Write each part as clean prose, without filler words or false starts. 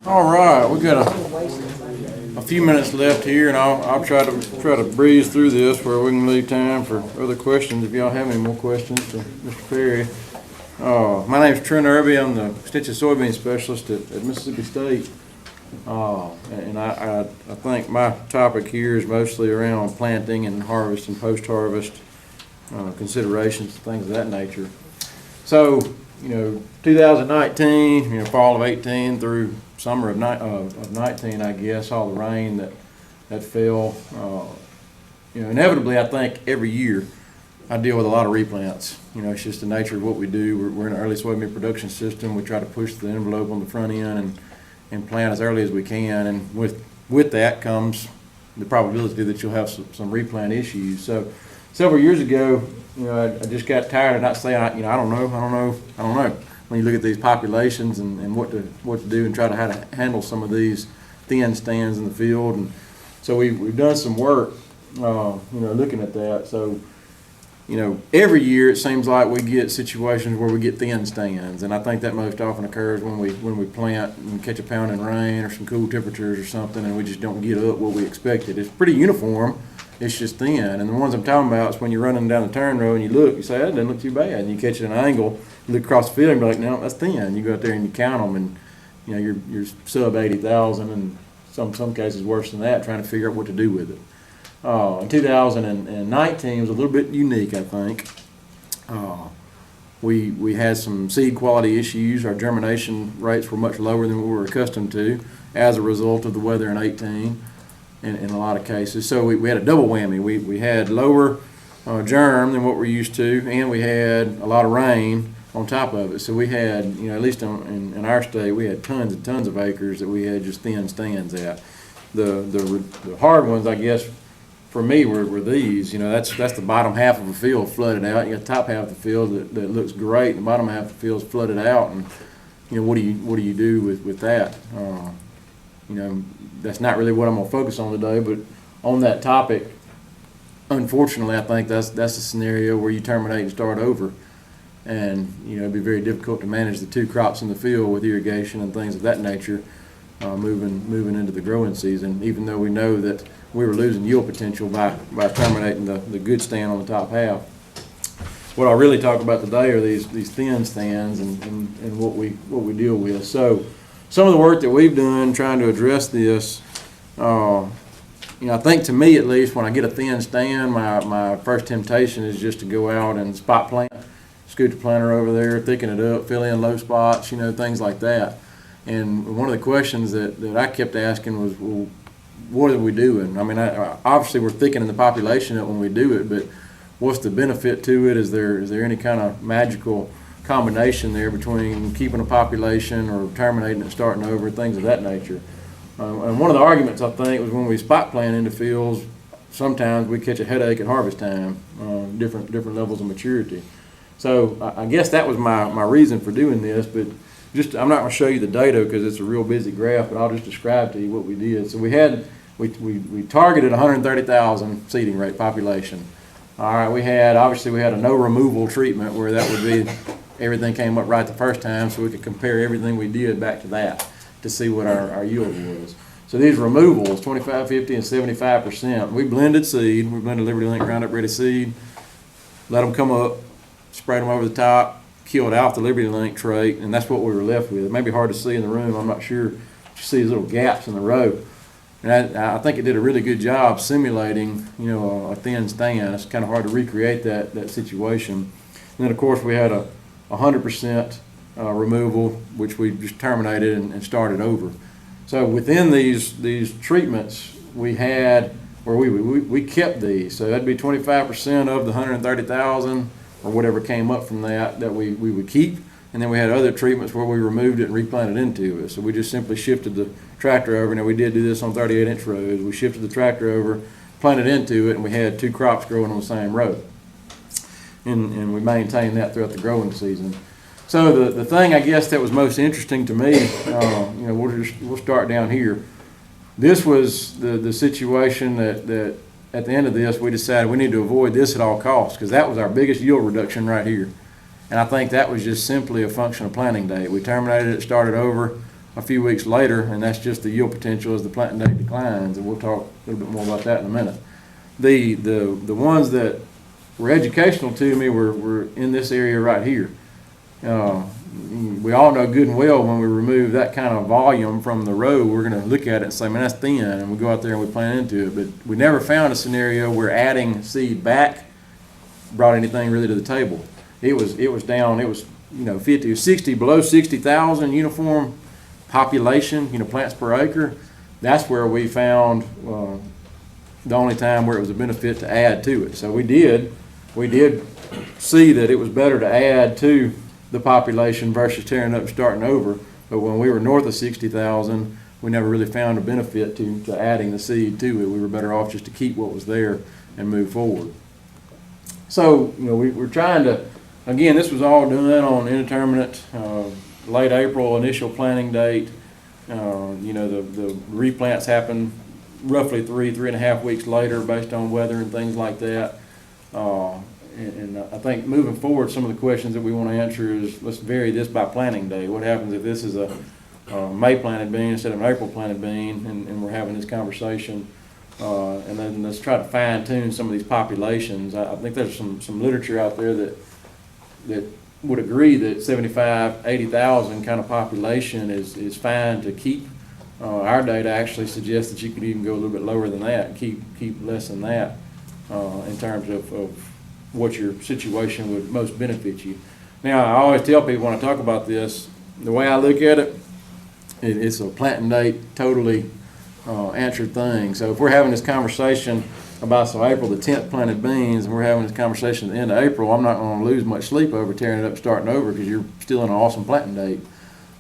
All right, we got a few minutes left here, and I'll try to breeze through this where we can leave time for other questions if y'all have any more questions to Mr. Perry. My name is Trent Irby. I'm the extension soybean specialist at Mississippi State, and I think my topic here is mostly around planting and harvest and post-harvest considerations, things of that nature. So, 2019, fall of 18 through summer of 19, I guess, all the rain that fell. Inevitably, I think every year I deal with a lot of replants. It's just the nature of what we do. We're in an early soybean production system. We try to push the envelope on the front end and plant as early as we can. And with that comes the probability that you'll have some replant issues. So several years ago, I just got tired of not saying, I don't know. When you look at these populations and what to do and try how to handle some of these thin stands in the field, and so we've done some work, looking at that. So, every year it seems like we get situations where we get thin stands, and I think that most often occurs when we plant and catch a pounding rain or some cool temperatures or something, and we just don't get up what we expected. It's pretty uniform. It's just thin, and the ones I'm talking about is when you're running down the turn row and you look, you say, that doesn't look too bad, and you catch it at an angle, you look across the field and be like, no, that's thin. You go out there and you count them, and you're sub 80,000, and some cases worse than that, trying to figure out what to do with it. In 2019 was a little bit unique, I think. We had some seed quality issues. Our germination rates were much lower than what we were accustomed to as a result of the weather in 18. In a lot of cases. So we had a double whammy. We had lower germ than what we're used to, and we had a lot of rain on top of it. So we had, at least in our state, we had tons and tons of acres that we had just thin stands at. The hard ones, I guess, for me were these. That's the bottom half of a field flooded out. You got the top half of the field that looks great, and the bottom half of the field is flooded out. And what do you do with that? That's not really what I'm going to focus on today, but on that topic, unfortunately, I think that's a scenario where you terminate and start over. And, it'd be very difficult to manage the two crops in the field with irrigation and things of that nature moving into the growing season, even though we know that we were losing yield potential by terminating the good stand on the top half. What I really talk about today are these thin stands and what we deal with. So some of the work that we've done trying to address this, I think, to me at least, when I get a thin stand, my first temptation is just to go out and spot plant, scoot the planter over there, thicken it up, fill in low spots, things like that. And one of the questions that I kept asking was, well, what are we doing? I mean, obviously we're thickening the population up when we do it, but what's the benefit to it? Is there any kind of magical combination there between keeping a population or terminating and starting over, things of that nature? And one of the arguments, I think, was when we spot plant into fields, sometimes we catch a headache at harvest time, different levels of maturity. So I guess that was my reason for doing this, but I'm not going to show you the data because it's a real busy graph, but I'll just describe to you what we did. So we targeted 130,000 seeding rate population. All right, we had a no removal treatment where that would be everything came up right the first time, so we could compare everything we did back to that to see what our yield was. So these removals, 25, 50, and 75%, we blended seed. We blended Liberty Link Roundup Ready seed, let them come up, sprayed them over the top, killed out the Liberty Link trait, and that's what we were left with. It may be hard to see in the room. I'm not sure. You see these little gaps in the row. And I think it did a really good job simulating, a thin stand. It's kind of hard to recreate that situation. And then, of course, we had a 100% removal, which we just terminated and started over. So within these treatments, we had where we kept these. So that'd be 25% of the 130,000 or whatever came up from that we would keep. And then we had other treatments where we removed it and replanted into it. So we just simply shifted the tractor over. Now, we did do this on 38-inch rows. We shifted the tractor over, planted into it, and we had two crops growing on the same row. And we maintained that throughout the growing season. So the thing, I guess, that was most interesting to me, we'll start down here. This was the situation that at the end of this, we decided we need to avoid this at all costs, because that was our biggest yield reduction right here. And I think that was just simply a function of planting date. We terminated it, started over. a few weeks later, and that's just the yield potential as the planting date declines, and we'll talk a little bit more about that in a minute. The ones that were educational to me were in this area right here. We all know good and well when we remove that kind of volume from the row, we're going to look at it and say, man, that's thin, and we go out there and we plant into it. But we never found a scenario where adding seed back brought anything really to the table. It was down. It was 50 or 60, below 60,000 uniform population, plants per acre. That's where we found the only time where it was a benefit to add to it. So we did see that it was better to add to the population versus tearing up and starting over. But when we were north of 60,000, we never really found a benefit to adding the seed to it. We were better off just to keep what was there and move forward. So, we're trying to, again, this was all done on indeterminate, late April initial planting date. The replants happen roughly 3.5 weeks later based on weather and things like that. And I think moving forward, some of the questions that we want to answer is, let's vary this by planting day. What happens if this is a May planted bean instead of an April planted bean, and we're having this conversation? And then let's try to fine tune some of these populations. I think there's some literature out there that would agree that 75, 80,000 kind of population is fine to keep. Our data actually suggests that you could even go a little bit lower than that and keep less than that in terms of what your situation would most benefit you. Now, I always tell people when I talk about this, the way I look at it, it's a planting date totally answered thing. So if we're having this conversation about April the 10th planted beans, and we're having this conversation at the end of April, I'm not going to lose much sleep over tearing it up and starting over because you're still in an awesome planting date.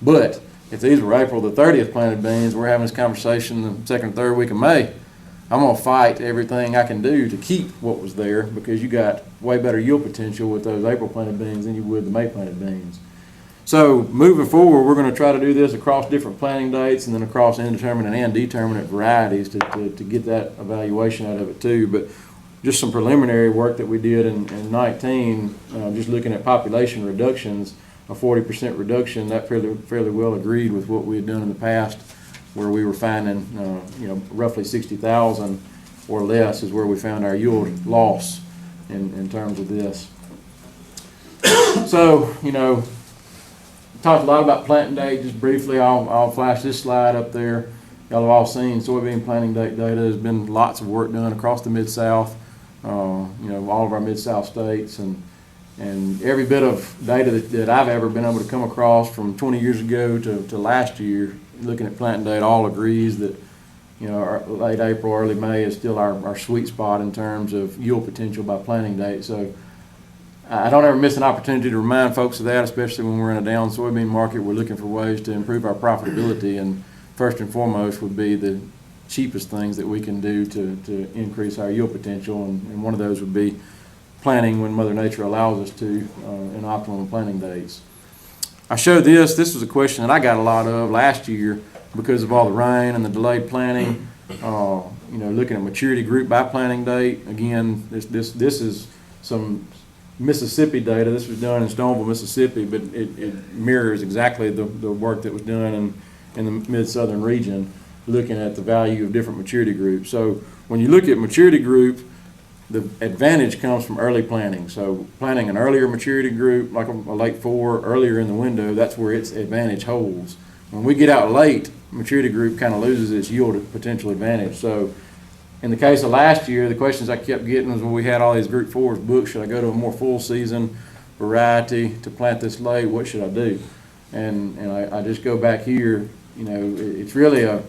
But if these were April the 30th planted beans, we're having this conversation the second or third week of May, I'm going to fight everything I can do to keep what was there because you got way better yield potential with those April planted beans than you would the May planted beans. So moving forward, we're going to try to do this across different planting dates and then across indeterminate and determinate varieties to get that evaluation out of it too. But just some preliminary work that we did in 19, just looking at population reductions, a 40% reduction, that fairly well agreed with what we had done in the past, where we were finding, roughly 60,000 or less is where we found our yield loss in terms of this. So, talked a lot about planting date. Just briefly, I'll flash this slide up there. Y'all have all seen soybean planting date data. There's been lots of work done across the Mid-South, all of our Mid-South states, and every bit of data that I've ever been able to come across from 20 years ago to last year, looking at planting date, all agrees that late April, early May is still our sweet spot in terms of yield potential by planting date. So I don't ever miss an opportunity to remind folks of that, especially when we're in a down soybean market. We're looking for ways to improve our profitability, and first and foremost would be the cheapest things that we can do to increase our yield potential, and one of those would be planting when Mother Nature allows us to in optimum planting dates. I showed this. This was a question that I got a lot of last year because of all the rain and the delayed planting. Looking at maturity group by planting date. Again, this is some Mississippi data. This was done in Stoneville, Mississippi, but it mirrors exactly the work that was done in the mid-southern region, looking at the value of different maturity groups. So when you look at maturity group, the advantage comes from early planting. So planting an earlier maturity group, like a late 4, earlier in the window, that's where its advantage holds. When we get out late, maturity group kind of loses its yield potential advantage. So in the case of last year, the questions I kept getting was when we had all these group 4s booked, should I go to a more full season variety to plant this late? What should I do? And I just go back here, it's really up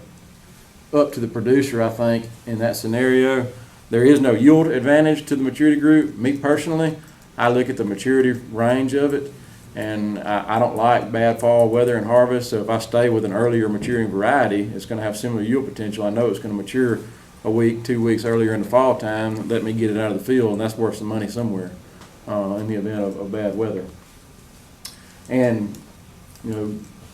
to the producer, I think, in that scenario. There is no yield advantage to the maturity group. Me personally, I look at the maturity range of it, and I don't like bad fall weather and harvest. So if I stay with an earlier maturing variety, it's going to have similar yield potential. I know it's going to mature a week, 2 weeks earlier in the fall time. Let me get it out of the field, and that's worth some money somewhere in the event of bad weather. And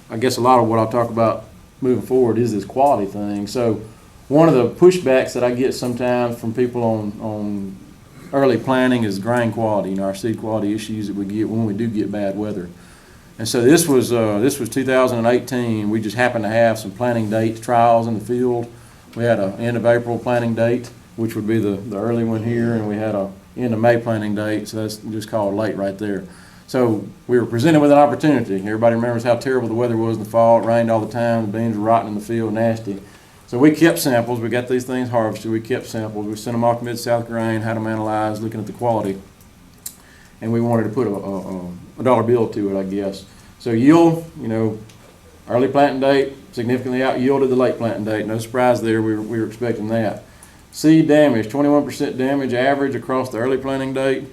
I guess a lot of what I'll talk about moving forward is this quality thing. So one of the pushbacks that I get sometimes from people on early planting is grain quality, our seed quality issues that we get when we do get bad weather. And so this was 2018. We just happened to have some planting date trials in the field. We had an end of April planting date, which would be the early one here, and we had a end of May planting date, so that's just called late right there. So we were presented with an opportunity. Everybody remembers how terrible the weather was in the fall. It rained all the time. The beans were rotting in the field, nasty. So we kept samples. We got these things harvested. We kept samples. We sent them off to Mid-South Grain, had them analyzed, looking at the quality. And we wanted to put a dollar bill to it, I guess. So yield, early planting date, significantly out yielded the late planting date. No surprise there. We were expecting that. Seed damage, 21% damage average across the early planting date.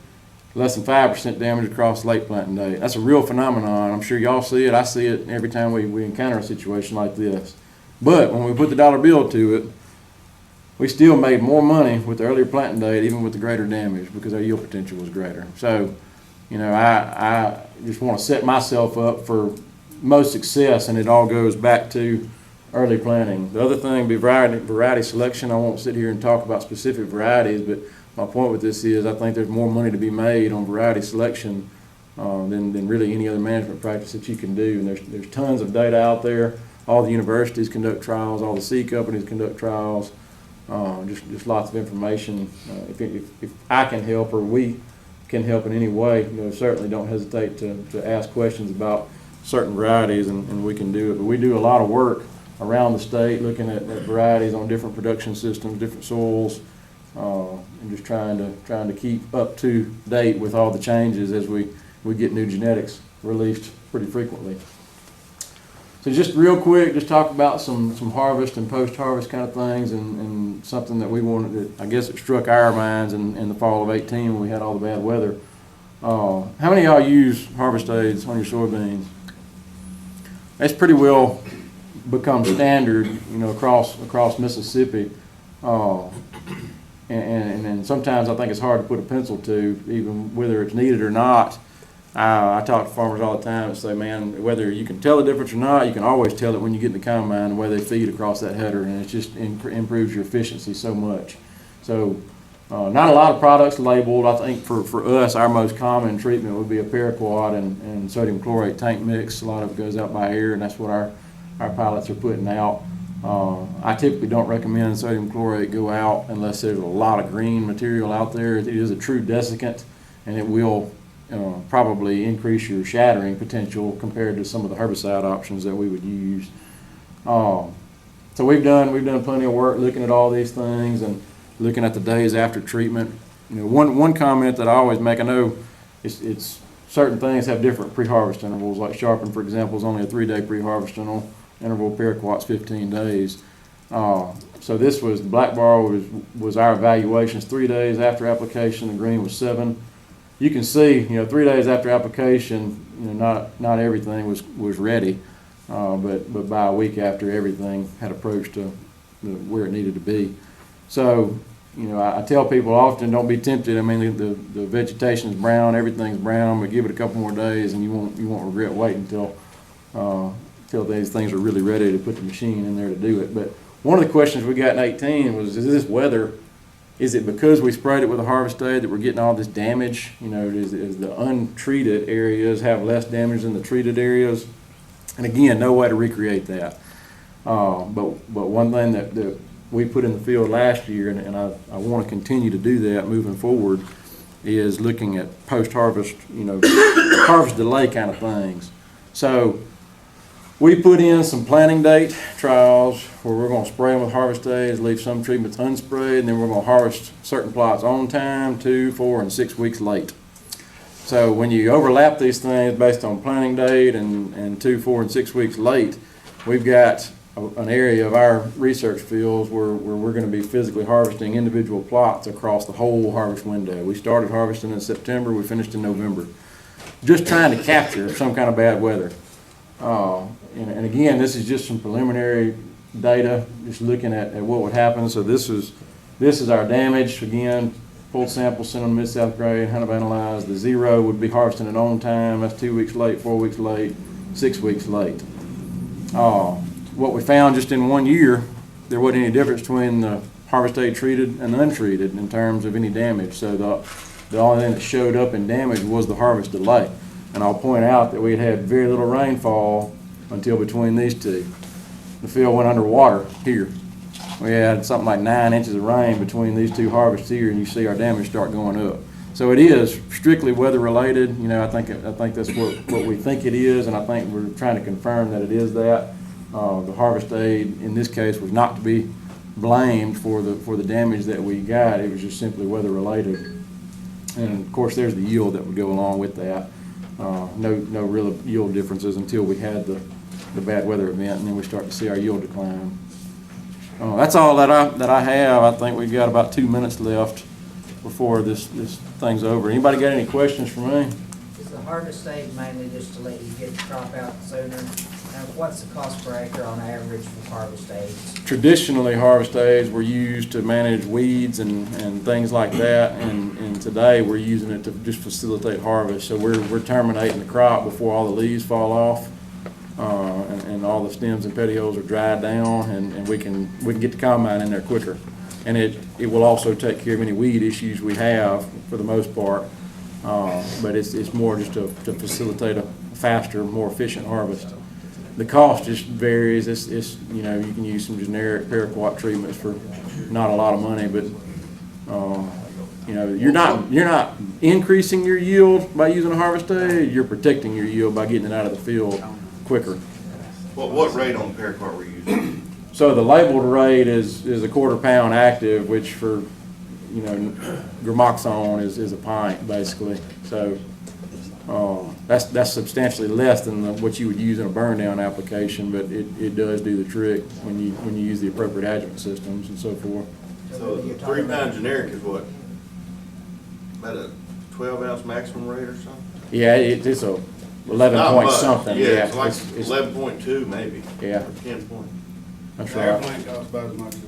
Less than 5% damage across the late planting date. That's a real phenomenon. I'm sure y'all see it. I see it every time we encounter a situation like this. But when we put the dollar bill to it, we still made more money with the earlier planting date, even with the greater damage, because our yield potential was greater. So, I just want to set myself up for most success, and it all goes back to early planting. The other thing, be variety selection. I won't sit here and talk about specific varieties, but my point with this is I think there's more money to be made on variety selection than really any other management practice that you can do. And there's tons of data out there. All the universities conduct trials. All the seed companies conduct trials. Just lots of information. If I can help or we can help in any way, certainly don't hesitate to ask questions about certain varieties, and we can do it. But we do a lot of work around the state looking at varieties on different production systems, different soils, and just trying to keep up to date with all the changes as we get new genetics released pretty frequently. So just real quick, just talk about some harvest and post-harvest kind of things, and something that we wanted to, I guess it struck our minds in the fall of 18 when we had all the bad weather. How many of y'all use harvest aids on your soybeans? That's pretty well become standard, across Mississippi. And sometimes I think it's hard to put a pencil to, even whether it's needed or not. I talk to farmers all the time and say, man, whether you can tell the difference or not, you can always tell it when you get in the combine, the way they feed across that header, and it just improves your efficiency so much. So not a lot of products labeled. I think for us, our most common treatment would be a paraquat and sodium chlorate tank mix. A lot of it goes out by air, and that's what our pilots are putting out. I typically don't recommend sodium chlorate go out unless there's a lot of green material out there. It is a true desiccant, and it will probably increase your shattering potential compared to some of the herbicide options that we would use. So we've done plenty of work looking at all these things and looking at the days after treatment. One comment that I always make, I know it's certain things have different pre-harvest intervals. Like sharpen, for example, is only a 3-day pre-harvest interval. Paraquat's 15 days. So this was, the black bar was our evaluations 3 days after application. The green was 7. You can see, 3 days after application, not everything was ready, but by a week after, everything had approached to where it needed to be. So, I tell people often, don't be tempted. I mean, the vegetation is brown, everything's brown, but give it a couple more days, and you won't regret waiting until these things are really ready to put the machine in there to do it. But one of the questions we got in 18 was, is this weather? Is it because we sprayed it with a harvest aid that we're getting all this damage? Is the untreated areas have less damage than the treated areas? And again, no way to recreate that. But one thing that we put in the field last year, and I want to continue to do that moving forward, is looking at post-harvest, harvest delay kind of things. So we put in some planting date trials where we're going to spray them with harvest aids, leave some treatments unsprayed, and then we're going to harvest certain plots on time, 2, 4, and 6 weeks late. So when you overlap these things based on planting date and 2, 4, and 6 weeks late, we've got an area of our research fields where we're going to be physically harvesting individual plots across the whole harvest window. We started harvesting in September, we finished in November, just trying to capture some kind of bad weather. And again, this is just some preliminary data, just looking at what would happen. So this is our damage. Again, pulled samples, sent them to Mid-South Grain, had them analyzed. The 0 would be harvesting it on time. That's 2 weeks late, 4 weeks late, 6 weeks late. What we found just in 1 year, there wasn't any difference between the harvest aid treated and untreated in terms of any damage. So the only thing that showed up in damage was the harvest delay. And I'll point out that we had very little rainfall until between these two. The field went underwater here. We had something like 9 inches of rain between these two harvests here, and you see our damage start going up. So it is strictly weather related. You know, I think that's what we think it is, and I think we're trying to confirm that it is that. The harvest aid in this case was not to be blamed for the damage that we got. It was just simply weather related. And of course, there's the yield that would go along with that. No real yield differences until we had the bad weather event, and then we start to see our yield decline. That's all that I have. I think we've got about 2 minutes left before this thing's over. Anybody got any questions for me? Is the harvest aid mainly just to let you get the crop out sooner? And what's the cost per acre on average for harvest aids? Traditionally, harvest aids were used to manage weeds and things like that, and today we're using it to just facilitate harvest. So we're terminating the crop before all the leaves fall off, and all the stems and petioles are dried down, and we can get the combine in there quicker. And it will also take care of any weed issues we have for the most part, but it's more just to facilitate a faster, more efficient harvest. The cost just varies. It's you know, you can use some generic paraquat treatments for not a lot of money, but you know, you're not increasing your yield by using a harvest aid. You're protecting your yield by getting it out of the field quicker. What rate on paraquat were you using? So the labeled rate is a 1/4 pound active, which for, you know, gramoxone is a pint basically. So that's substantially less than what you would use in a burn down application, but it does do the trick when you use the appropriate adjuvant systems and so forth. So the 3 pound generic is what? About a 12-ounce maximum rate or something? Yeah, it's a 11 Not point much. something. Yeah, it's like it's 11.2 maybe. Yeah. Or 10 point. That's Air right. plant costs about as much as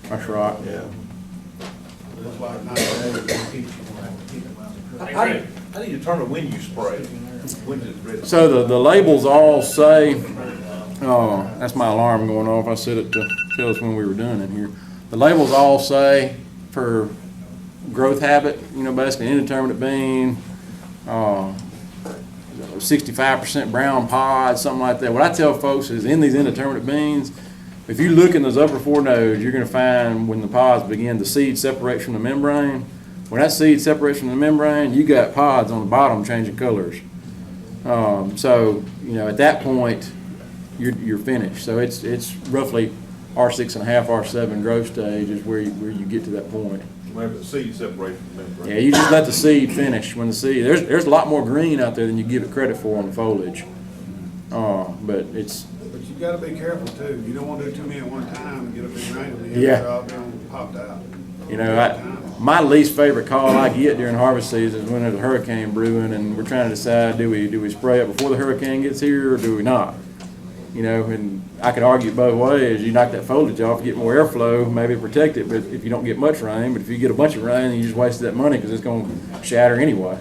That's right. Yeah. it's like 90 days. How do you determine when you spray? When is it ready? So the labels all say, that's my alarm going off. I set it to tell us when we were done in here. The labels all say for growth habit, you know, basically indeterminate bean, 65% brown pod, something like that. What I tell folks is in these indeterminate beans, if you look in those upper 4 nodes, you're going to find when the pods begin, the seed separates from the membrane. When that seed separates from the membrane, you got pods on the bottom changing colors. So, you know, at that point, you're finished. So it's roughly R6.5, R7 growth stage is where you get to that point. Whenever the seed separates from the membrane. Yeah, you just let the seed finish. When the seed, there's a lot more green out there than you give it credit for on the foliage. But it's, But you gotta be careful too. You don't wanna do too many at one time and get a big rain and Yeah. they're all being popped out. you know, my least favorite call I get during harvest season is when there's a hurricane brewing and we're trying to decide, do we spray it before the hurricane gets here or do we not? You know, and I could argue both ways. You knock that foliage off, get more airflow, maybe protect it, but if you don't get much rain, but if you get a bunch of rain, you just wasted that money because it's going to shatter anyway.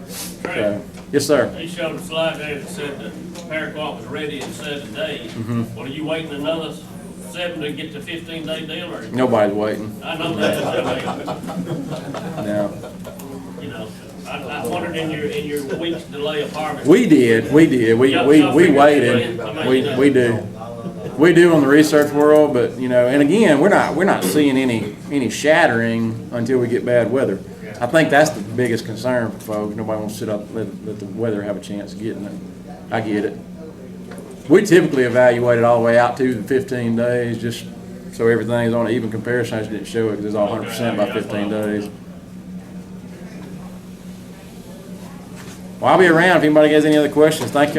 So, yes, sir. He showed a slide there that said that paraquat was ready in 7 days. Mm-hmm. Well, are you waiting another 7 to get the 15-day deal, or? Nobody's waiting. I know that, No. you know, I wondered in your week's delay of harvest. We did. We waited. We do. We do on the research world, but you know, and again, we're not seeing any shattering until we get bad weather. I think that's the biggest concern for folks. Nobody wants to sit up and let the weather have a chance of getting it. I get it. We typically evaluate it all the way out to the 15 days, just so everything's on an even comparison. I just didn't show it because it's all 100% by 15 days. Well, I'll be around if anybody has any other questions. Thank you.